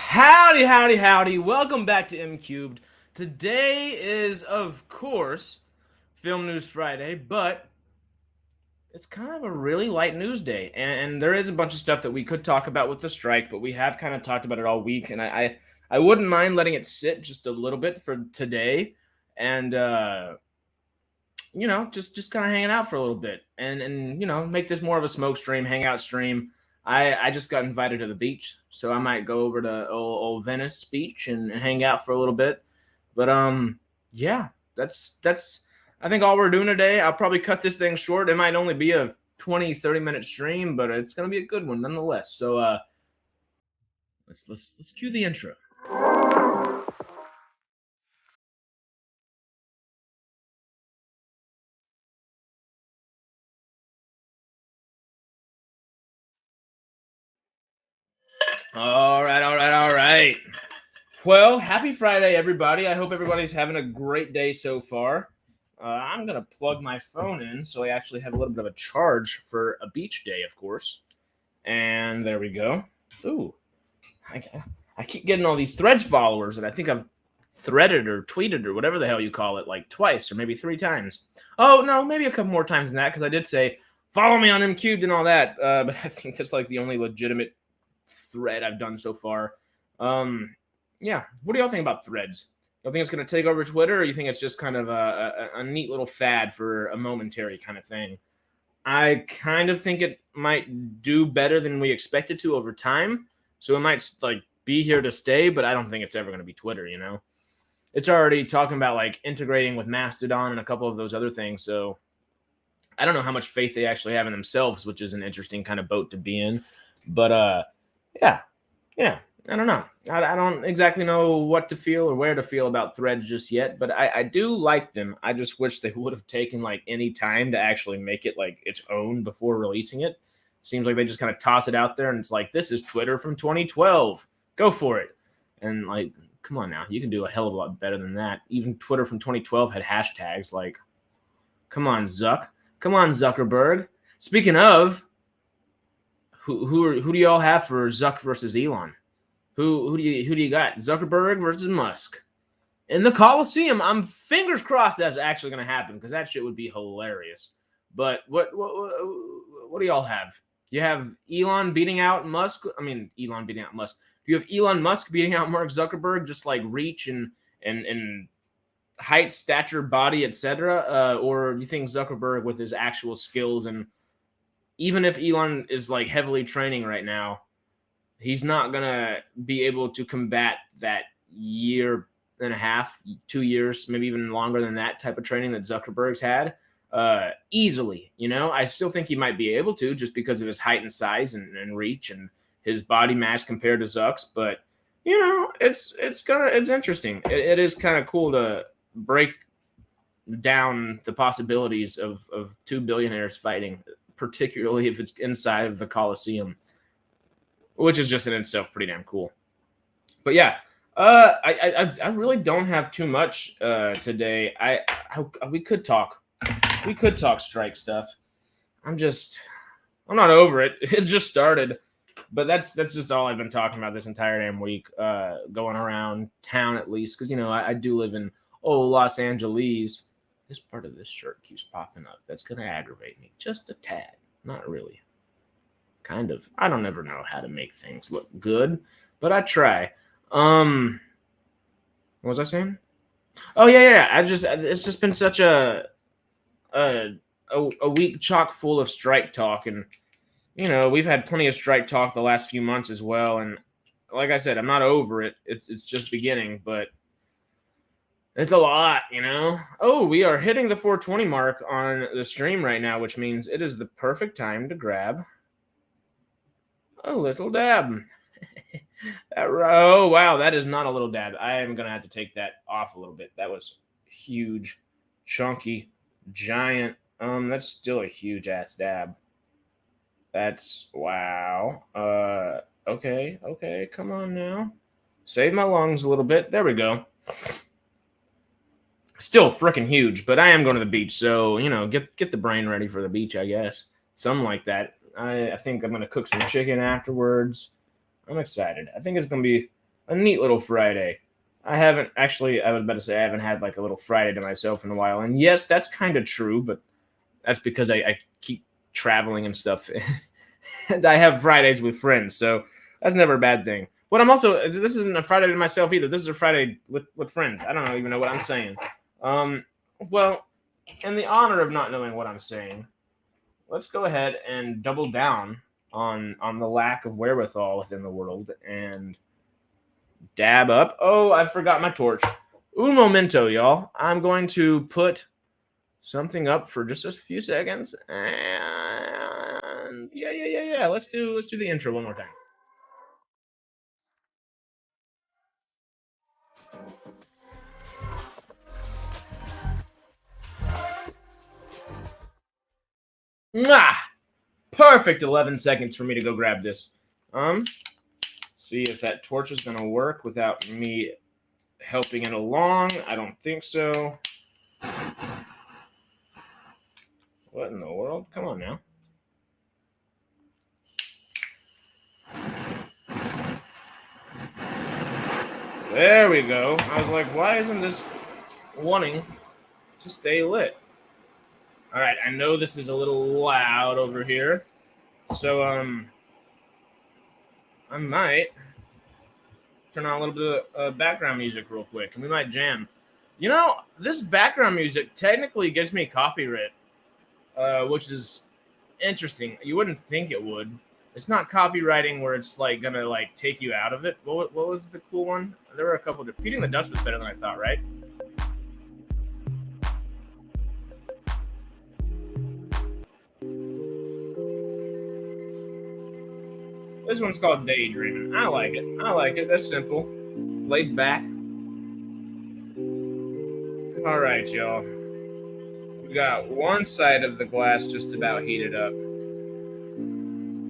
Howdy, howdy, howdy. Welcome back to MCubed. Today is, of course, Film News Friday, but it's kind of a really light news day. And there is a bunch of stuff that we could talk about with the strike, but we have kind of talked about it all week. And I wouldn't mind letting it sit just a little bit for today and, just kind of hanging out for a little bit and make this more of a smoke stream, hangout stream. I just got invited to the beach, so I might go over to old Venice Beach and hang out for a little bit. But yeah, that's I think all we're doing today. I'll probably cut this thing short. It might only be a 20-30 minute stream, but it's gonna be a good one nonetheless. So let's cue the intro. All right. Well, happy Friday, everybody. I hope everybody's having a great day so far. I'm going to plug my phone in so I actually have a little bit of a charge for a beach day, of course. And there we go. Ooh, I keep getting all these Threads followers, and I think I've threaded or tweeted or whatever the hell you call it, like twice or maybe 3 times. Oh, no, maybe a couple more times than that, because I did say, follow me on MCubed and all that. But I think that's like the only legitimate thread I've done so far. Yeah, what do y'all think about Threads? You think it's going to take over Twitter, or you think it's just kind of a neat little fad for a momentary kind of thing? I kind of think it might do better than we expected to over time, so it might like be here to stay, but I don't think it's ever going to be Twitter, you know? It's already talking about like integrating with Mastodon and a couple of those other things, so I don't know how much faith they actually have in themselves, which is an interesting kind of boat to be in. But yeah, I don't know. I don't exactly know what to feel or where to feel about Threads just yet, but I do like them. I just wish they would have taken like any time to actually make it like its own before releasing it. Seems like they just kind of toss it out there and it's like, this is Twitter from 2012. Go for it. And like, come on now, you can do a hell of a lot better than that. Even Twitter from 2012 had hashtags. Like, come on, Zuckerberg. Speaking of, who do y'all have for Zuck versus Elon? Who do you got? Zuckerberg versus Musk in the Coliseum. I'm fingers crossed that's actually going to happen, because that shit would be hilarious. But what do y'all have? You have Elon beating out Musk. I mean, Elon beating out Musk. Do you have Elon Musk beating out Mark Zuckerberg, just like reach and height, stature, body, etc., or do you think Zuckerberg with his actual skills, and even if Elon is like heavily training right now, he's not gonna be able to combat that year and a half, 2 years, maybe even longer than that type of training that Zuckerberg's had easily. You know, I still think he might be able to, just because of his height and size and reach and his body mass compared to Zuck's. But you know, it's interesting. It is kind of cool to break down the possibilities of 2 billionaires fighting, particularly if it's inside of the Coliseum, which is just in itself pretty damn cool. But yeah, I really don't have too much today. We could talk strike stuff. I'm not over it. It just started, but that's just all I've been talking about this entire damn week. Going around town, at least, because I do live in Los Angeles. This part of this shirt keeps popping up. That's gonna aggravate me just a tad. Not really. Kind of. I don't ever know how to make things look good, but I try. What was I saying? Oh yeah. It's just been such a week chock full of strike talk, and we've had plenty of strike talk the last few months as well. And like I said, I'm not over it. It's just beginning, but it's a lot, Oh, we are hitting the 420 mark on the stream right now, which means it is the perfect time to grab a little dab. Oh, wow, that is not a little dab. I am going to have to take that off a little bit. That was huge, chunky, giant. That's still a huge-ass dab. That's, wow. Okay, come on now. Save my lungs a little bit. There we go. Still freaking huge, but I am going to the beach, so get the brain ready for the beach, I guess. Something like that. I think I'm going to cook some chicken afterwards. I'm excited. I think it's going to be a neat little Friday. I haven't actually, I was about to say I haven't had like a little Friday to myself in a while. And yes, that's kind of true, but that's because I keep traveling and stuff. And I have Fridays with friends. So that's never a bad thing. But I'm also, this isn't a Friday to myself either. This is a Friday with friends. I don't even know what I'm saying. Well, in the honor of not knowing what I'm saying, let's go ahead and double down on the lack of wherewithal within the world and dab up. Oh, I forgot my torch. Un momento, y'all. I'm going to put something up for just a few seconds, and yeah. Let's do the intro one more time. Mwah! Perfect 11 seconds for me to go grab this. See if that torch is gonna work without me helping it along. I don't think so. What in the world? Come on now. There we go. I was like, why isn't this wanting to stay lit? All right, I know this is a little loud over here. So, I might turn on a little bit of background music real quick, and we might jam. You know, this background music technically gives me copyright, which is interesting. You wouldn't think it would. It's not copywriting where it's like gonna like take you out of it. What was the cool one? There were a couple of Feeding the Ducks was better than I thought, right? This one's called Daydreaming. I like it. That's simple. Laid back. All right, y'all. We got one side of the glass just about heated up.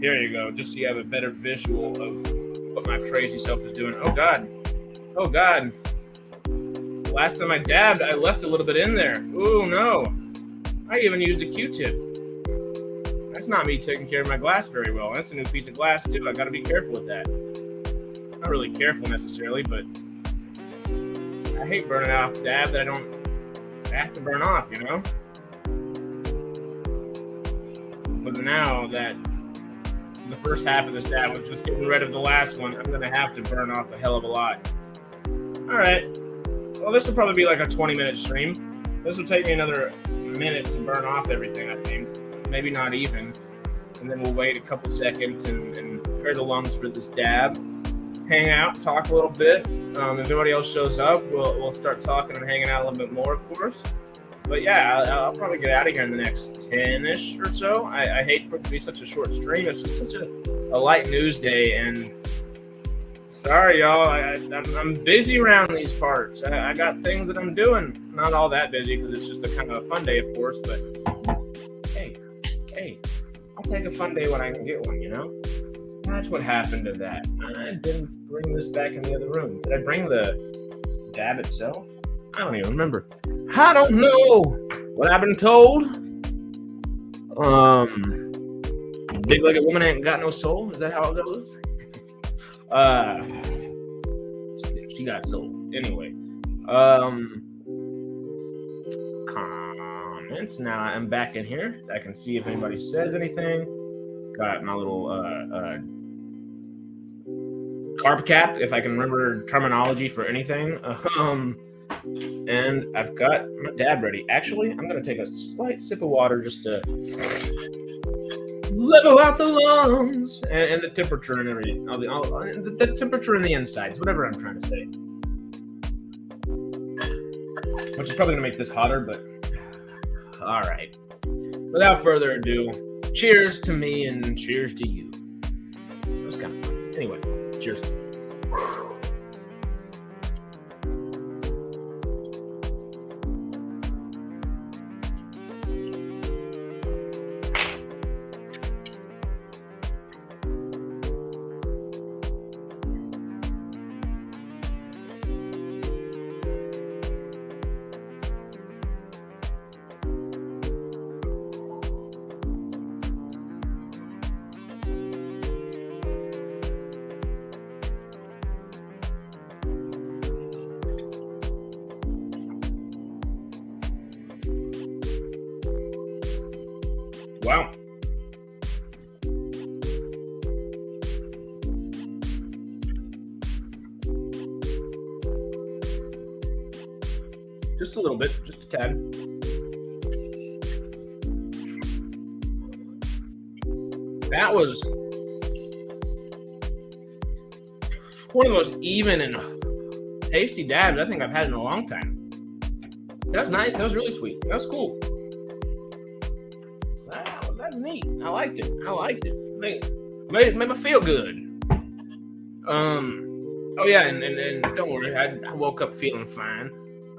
Here you go, just so you have a better visual of what my crazy self is doing. Oh, God. Oh, God. Last time I dabbed, I left a little bit in there. Ooh, no. I even used a Q-tip. That's not me taking care of my glass very well. That's a new piece of glass, too. I got to be careful with that. Not really careful necessarily, but I hate burning off dab that I don't have to burn off, you know? But now that the first half of this dab was just getting rid of the last one, I'm going to have to burn off a hell of a lot. All right. Well, this will probably be like a 20-minute stream. This will take me another minute to burn off everything, I think. Maybe not even. And then we'll wait a couple seconds and prepare the lungs for this dab. Hang out, talk a little bit. If anybody else shows up, we'll start talking and hanging out a little bit more, of course. But yeah, I'll probably get out of here in the next 10-ish or so. I hate for it to be such a short stream. It's just such a light news day, and sorry, y'all. I'm busy around these parts. I got things that I'm doing. Not all that busy because it's just a kind of a fun day, of course. But hey, I'll take a fun day when I can get one. You know, that's what happened to that. I didn't bring this back in the other room. Did I bring the dab itself? I don't even remember. I don't know what I've been told. Big-legged woman ain't got no soul. Is that how it goes? She got soul. Anyway. Comments. Now I'm back in here. I can see if anybody says anything. Got my little carb cap, if I can remember terminology for anything. And I've got my dab ready. Actually, I'm going to take a slight sip of water just to level out the lungs and the temperature and everything. The temperature in the insides, whatever I'm trying to say. Which is probably going to make this hotter, but all right. Without further ado, cheers to me and cheers to you. It was kind of fun. Anyway, cheers. Wow. Just a little bit, just a tad. That was one of the most even and tasty dabs I think I've had in a long time. That was nice. That was really sweet. That was cool. Wow, that's neat. I liked it. Made me feel good. Oh yeah, and don't worry, I woke up feeling fine.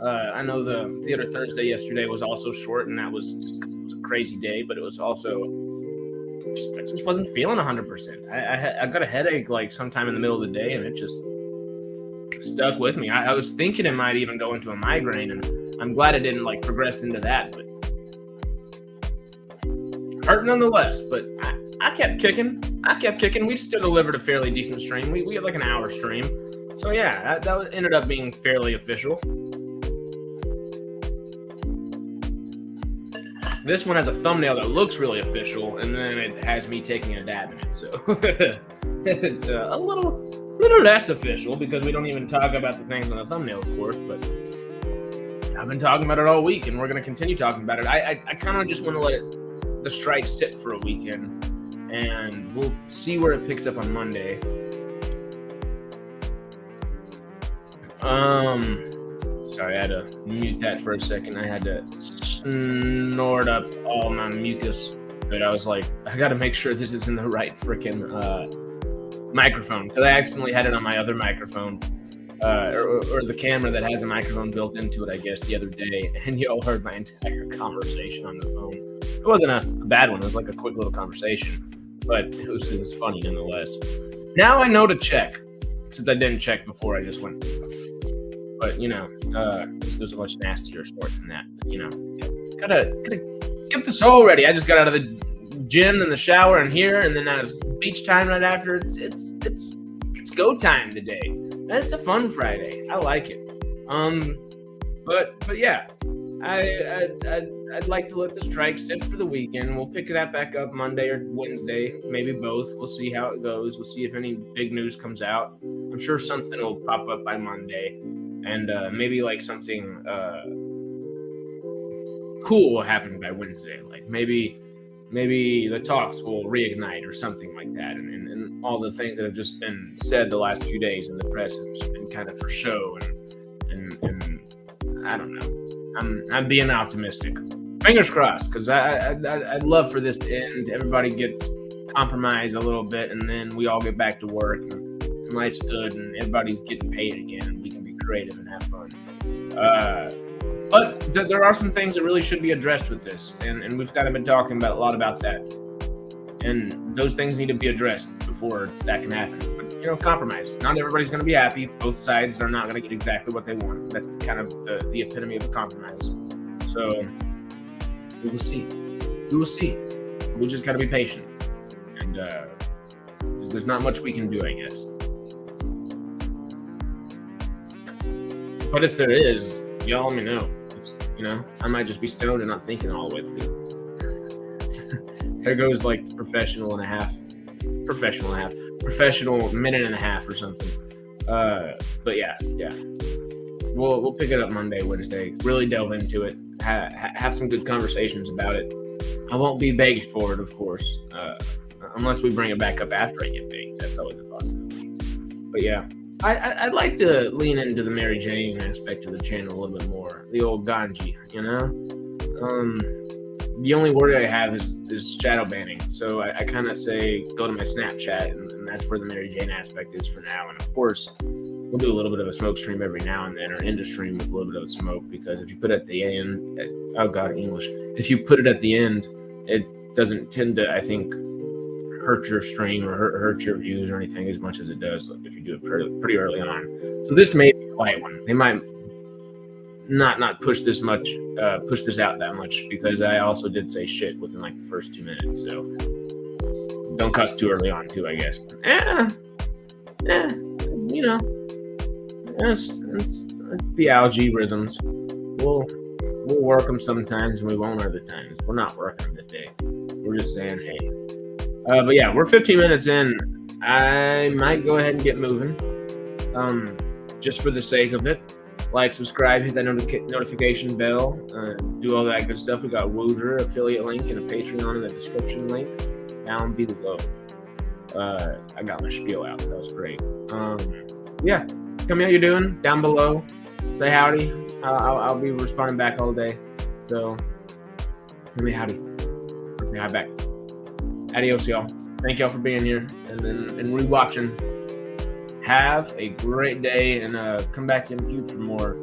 I know the Theater Thursday yesterday was also short, and that was just 'cause it was a crazy day, but it was also I just wasn't feeling 100%. I got a headache like sometime in the middle of the day, and it just stuck with me. I was thinking it might even go into a migraine, and I'm glad it didn't like progress into that, but hurt nonetheless. But I kept kicking. We still delivered a fairly decent stream. We had like an hour stream. So yeah, that ended up being fairly official. This one has a thumbnail that looks really official, and then it has me taking a dab in it. So it's a little less official because we don't even talk about the things on the thumbnail, of course. But I've been talking about it all week, and we're going to continue talking about it. I kind of just want to let the strike sit for a weekend, and we'll see where it picks up on Monday. Sorry, I had to mute that for a second. I had to snort up all my mucus, but I was like, I got to make sure this is in the right freaking microphone, because I accidentally had it on my other microphone, or the camera that has a microphone built into it, I guess, the other day, and you all heard my entire conversation on the phone. It wasn't a bad one. It was like a quick little conversation, but it was funny nonetheless. Now I know to check, since I didn't check before. I just went. But, this was a much nastier sport than that. But, gotta get the soul ready. I just got out of the gym and the shower and here, and then now it's beach time right after. It's go time today. It's a fun Friday. I like it. But yeah, I'd like to let the strike sit for the weekend. We'll pick that back up Monday or Wednesday, maybe both. We'll see how it goes. We'll see if any big news comes out. I'm sure something will pop up by Monday. And maybe like something cool will happen by Wednesday. Like maybe the talks will reignite or something like that. And all the things that have just been said the last few days in the press have just been kind of for show. And I don't know. I'm being optimistic. Fingers crossed, because I'd love for this to end. Everybody gets compromised a little bit, and then we all get back to work, and life's good, and everybody's getting paid again, and we can be creative and have fun. But there are some things that really should be addressed with this, and we've kind of been talking a lot about that. And those things need to be addressed before that can happen. But, compromise. Not everybody's going to be happy. Both sides are not going to get exactly what they want. That's kind of the epitome of a compromise. So we will see. We just got to be patient. And there's not much we can do, I guess. But if there is, y'all let me know. I might just be stoned and not thinking all the way through. There goes like professional minute and a half or something. But yeah. We'll pick it up Monday, Wednesday. Really delve into it. Have some good conversations about it. I won't be begged for it, of course, unless we bring it back up after I get begged. That's always a possibility. But yeah. I'd like to lean into the Mary Jane aspect of the channel a little bit more. The old Ganji, The only word I have is shadow banning. So I kind of say go to my Snapchat, and that's where the Mary Jane aspect is for now. And of course, we'll do a little bit of a smoke stream every now and then, or end a stream with a little bit of smoke, because if you put it at the end, if you put it at the end, it doesn't tend to, I think, hurt your stream or hurt your views or anything as much as it does if you do it pretty early on. So this may be a light one. They might not push this out that much, because I also did say shit within like the first 2 minutes. So don't cuss too early on too, I guess. It's the algorithms. We'll work them sometimes and we won't other times. We're not working them today. We're We're just saying, hey. But yeah, we're 15 minutes in. I might go ahead and get moving. Just for the sake of it. Like, subscribe, hit that notification bell, do all that good stuff. We got Woodra affiliate link and a Patreon in the description link down below. I got my spiel out. That was great. Yeah, tell me how you're doing down below. Say howdy. I'll be responding back all day. So tell me howdy. Say hi back. Adios, y'all. Thank y'all for being here and rewatching. Have a great day and come back to MCubed for more